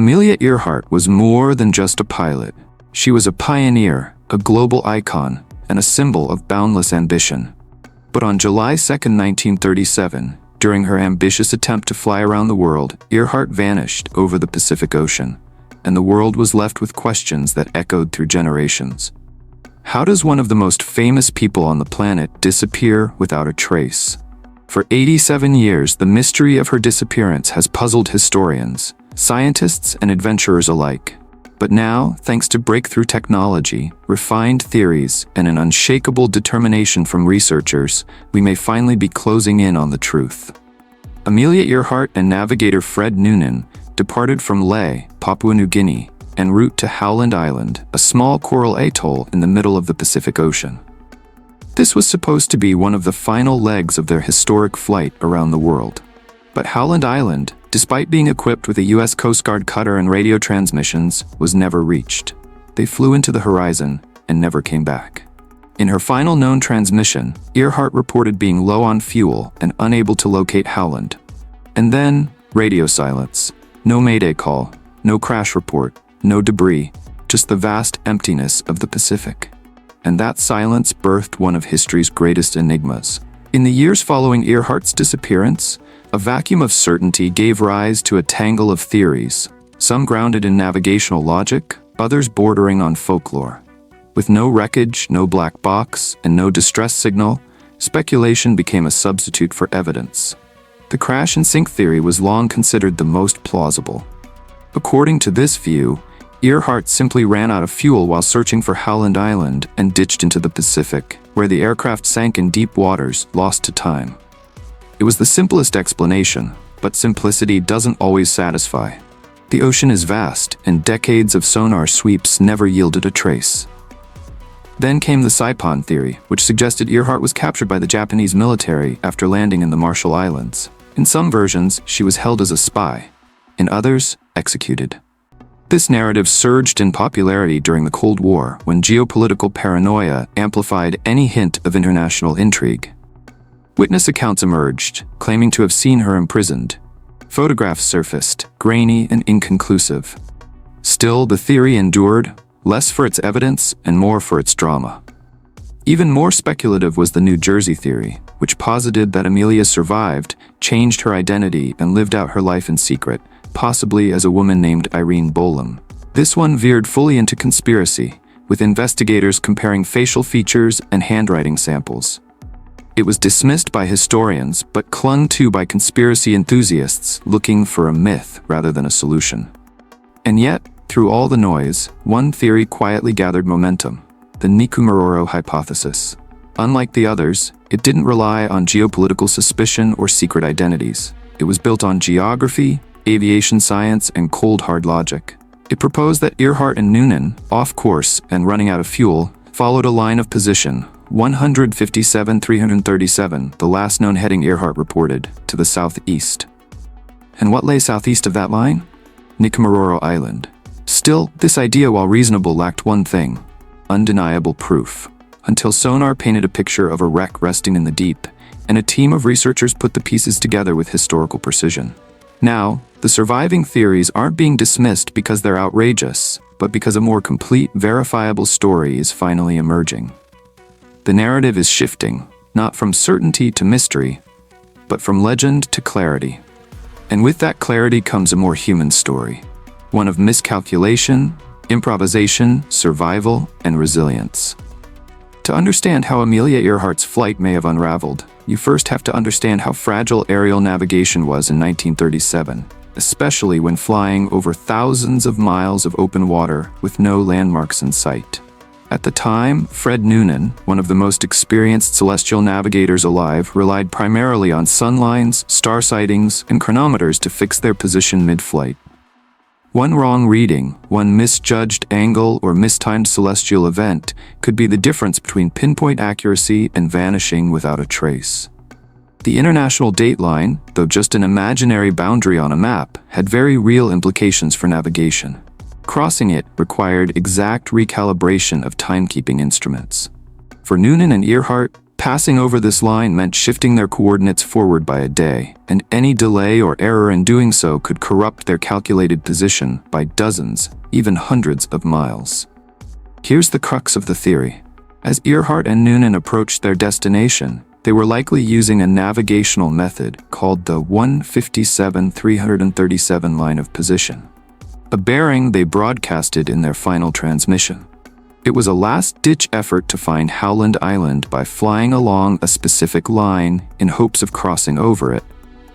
Amelia Earhart was more than just a pilot. She was a pioneer, a global icon, and a symbol of boundless ambition. But on July 2, 1937, during her ambitious attempt to fly around the world, Earhart vanished over the Pacific Ocean, and the world was left with questions that echoed through generations. How does one of the most famous people on the planet disappear without a trace? For 87 years, the mystery of her disappearance has puzzled historians, scientists, and adventurers alike. But now, thanks to breakthrough technology, refined theories, and an unshakable determination from researchers, we may finally be closing in on the truth. Amelia Earhart and navigator Fred Noonan departed from Lae, Papua New Guinea, en route to Howland Island, a small coral atoll in the middle of the Pacific Ocean. This was supposed to be one of the final legs of their historic flight around the world. But Howland Island, despite being equipped with a U.S. Coast Guard cutter and radio transmissions, was never reached. They flew into the horizon and never came back. In her final known transmission, Earhart reported being low on fuel and unable to locate Howland. And then, radio silence. No mayday call, no crash report, no debris, just the vast emptiness of the Pacific. And that silence birthed one of history's greatest enigmas. In the years following Earhart's disappearance, a vacuum of certainty gave rise to a tangle of theories, some grounded in navigational logic, others bordering on folklore. With no wreckage, no black box, and no distress signal, speculation became a substitute for evidence. The crash and sink theory was long considered the most plausible. According to this view, Earhart simply ran out of fuel while searching for Howland Island and ditched into the Pacific, where the aircraft sank in deep waters, lost to time. It was the simplest explanation, but simplicity doesn't always satisfy. The ocean is vast, and decades of sonar sweeps never yielded a trace. Then came the Saipan theory, which suggested Earhart was captured by the Japanese military after landing in the Marshall Islands. In some versions, she was held as a spy. In others, executed. This narrative surged in popularity during the Cold War, when geopolitical paranoia amplified any hint of international intrigue. Witness accounts emerged, claiming to have seen her imprisoned. Photographs surfaced, grainy and inconclusive. Still, the theory endured, less for its evidence and more for its drama. Even more speculative was the New Jersey theory, which posited that Amelia survived, changed her identity, and lived out her life in secret, possibly as a woman named Irene Bolam. This one veered fully into conspiracy, with investigators comparing facial features and handwriting samples. It was dismissed by historians, but clung to by conspiracy enthusiasts looking for a myth rather than a solution. And yet, through all the noise, one theory quietly gathered momentum: the Nikumaroro hypothesis. Unlike the others, it didn't rely on geopolitical suspicion or secret identities. It was built on geography, aviation science, and cold hard logic. It proposed that Earhart and Noonan, off course and running out of fuel, followed a line of position, 157-337, the last known heading Earhart reported, to the southeast. And what lay southeast of that line? Nikumaroro Island. Still, this idea, while reasonable, lacked one thing: undeniable proof. Until sonar painted a picture of a wreck resting in the deep, and a team of researchers put the pieces together with historical precision. Now, the surviving theories aren't being dismissed because they're outrageous, but because a more complete, verifiable story is finally emerging. The narrative is shifting, not from certainty to mystery, but from legend to clarity. And with that clarity comes a more human story, one of miscalculation, improvisation, survival, and resilience. To understand how Amelia Earhart's flight may have unraveled, you first have to understand how fragile aerial navigation was in 1937, especially when flying over thousands of miles of open water with no landmarks in sight. At the time, Fred Noonan, one of the most experienced celestial navigators alive, relied primarily on sun lines, star sightings, and chronometers to fix their position mid-flight. One wrong reading, one misjudged angle, or mistimed celestial event could be the difference between pinpoint accuracy and vanishing without a trace. The international dateline, though just an imaginary boundary on a map, had very real implications for navigation. Crossing it required exact recalibration of timekeeping instruments. For Noonan and Earhart, Passing over this line meant shifting their coordinates forward by a day, and any delay or error in doing so could corrupt their calculated position by dozens, even hundreds of miles. Here's the crux of the theory. As Earhart and Noonan approached their destination, they were likely using a navigational method called the 157-337 line of position, a bearing they broadcasted in their final transmission. It was a last-ditch effort to find Howland Island by flying along a specific line in hopes of crossing over it.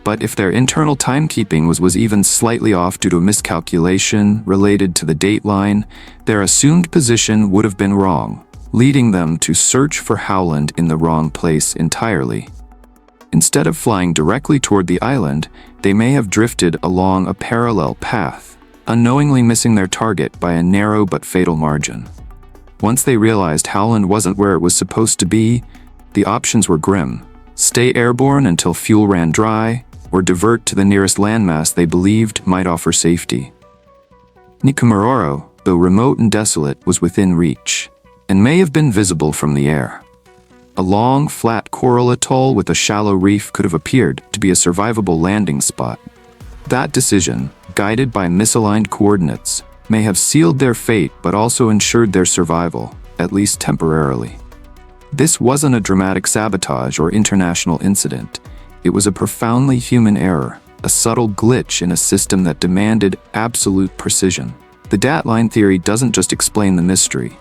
But if their internal timekeeping was even slightly off due to a miscalculation related to the date line, their assumed position would have been wrong, leading them to search for Howland in the wrong place entirely. Instead of flying directly toward the island, they may have drifted along a parallel path, unknowingly missing their target by a narrow but fatal margin. Once they realized Howland wasn't where it was supposed to be, the options were grim: stay airborne until fuel ran dry, or divert to the nearest landmass they believed might offer safety. Nikumaroro, though remote and desolate, was within reach, and may have been visible from the air. A long, flat coral atoll with a shallow reef could have appeared to be a survivable landing spot. That decision, guided by misaligned coordinates, may have sealed their fate but also ensured their survival, at least temporarily. This wasn't a dramatic sabotage or international incident. It was a profoundly human error, a subtle glitch in a system that demanded absolute precision. The datline theory doesn't just explain the mystery.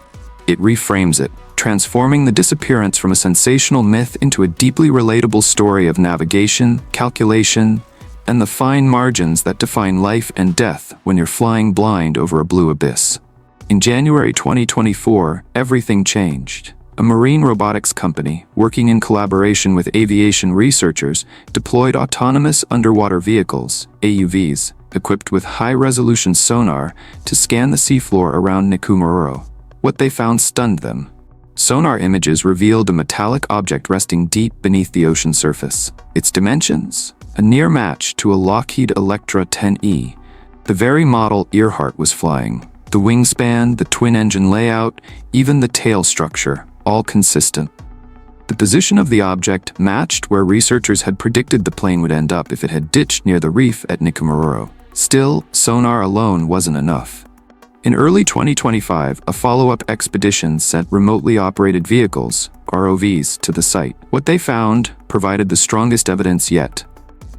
It reframes it, transforming the disappearance from a sensational myth into a deeply relatable story of navigation, calculation, and the fine margins that define life and death when you're flying blind over a blue abyss. In January 2024, everything changed. A marine robotics company, working in collaboration with aviation researchers, deployed autonomous underwater vehicles, AUVs, equipped with high-resolution sonar to scan the seafloor around Nikumaroro. What they found stunned them. Sonar images revealed a metallic object resting deep beneath the ocean surface. Its dimensions? A near match to a Lockheed Electra 10E, the very model Earhart was flying. The wingspan, the twin-engine layout, even the tail structure, all consistent. The position of the object matched where researchers had predicted the plane would end up if it had ditched near the reef at Nikumaroro. Still, sonar alone wasn't enough. In early 2025, a follow-up expedition sent remotely operated vehicles, ROVs, to the site. What they found provided the strongest evidence yet.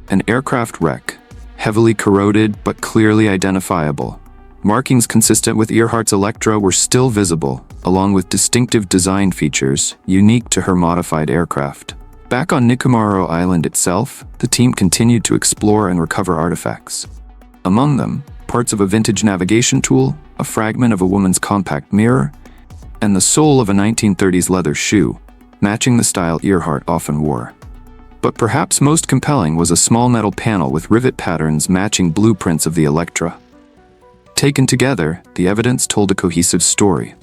An aircraft wreck, heavily corroded but clearly identifiable. Markings consistent with Earhart's Electra were still visible, along with distinctive design features unique to her modified aircraft. Back on Nikumaroro Island itself, the team continued to explore and recover artifacts. Among them, parts of a vintage navigation tool, a fragment of a woman's compact mirror, and the sole of a 1930s leather shoe, matching the style Earhart often wore. But perhaps most compelling was a small metal panel with rivet patterns matching blueprints of the Electra. Taken together, the evidence told a cohesive story.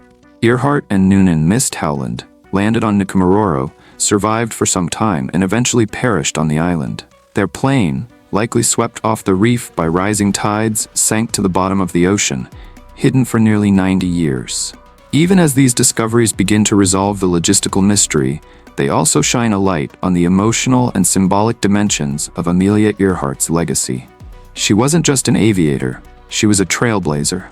Earhart and Noonan missed Howland, landed on Nikumaroro, survived for some time, and eventually perished on the island. Their plane, likely swept off the reef by rising tides, sank to the bottom of the ocean, hidden for nearly 90 years. Even as these discoveries begin to resolve the logistical mystery, they also shine a light on the emotional and symbolic dimensions of Amelia Earhart's legacy. She wasn't just an aviator, she was a trailblazer.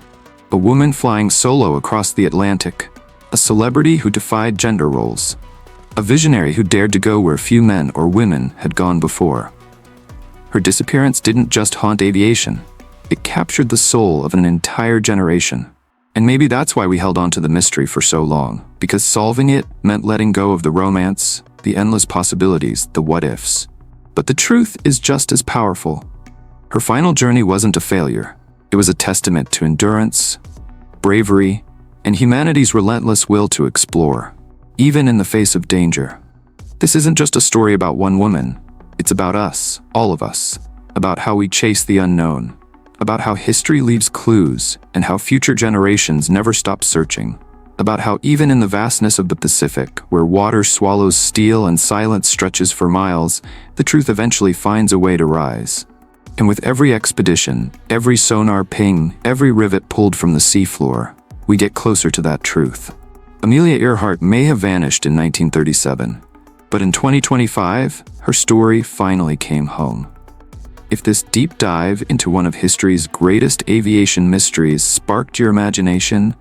A woman flying solo across the Atlantic, a celebrity who defied gender roles, a visionary who dared to go where few men or women had gone before. Her disappearance didn't just haunt aviation, it captured the soul of an entire generation. And maybe that's why we held on to the mystery for so long, because solving it meant letting go of the romance, the endless possibilities, the what-ifs. But the truth is just as powerful. Her final journey wasn't a failure. It was a testament to endurance, bravery, and humanity's relentless will to explore, even in the face of danger. This isn't just a story about one woman. It's about us, all of us, about how we chase the unknown, about how history leaves clues and how future generations never stop searching, about how even in the vastness of the Pacific, where water swallows steel and silence stretches for miles, the truth eventually finds a way to rise. And with every expedition, every sonar ping, every rivet pulled from the seafloor, we get closer to that truth. Amelia Earhart may have vanished in 1937, But in 2025, her story finally came home. If this deep dive into one of history's greatest aviation mysteries sparked your imagination,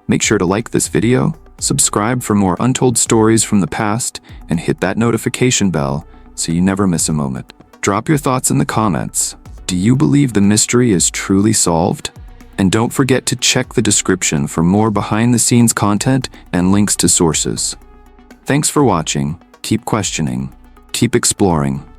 make sure to like this video, subscribe for more untold stories from the past, and hit that notification bell so you never miss a moment. Drop your thoughts in the comments. Do you believe the mystery is truly solved? And don't forget to check the description for more behind-the-scenes content and links to sources. Thanks for watching. Keep questioning. Keep exploring.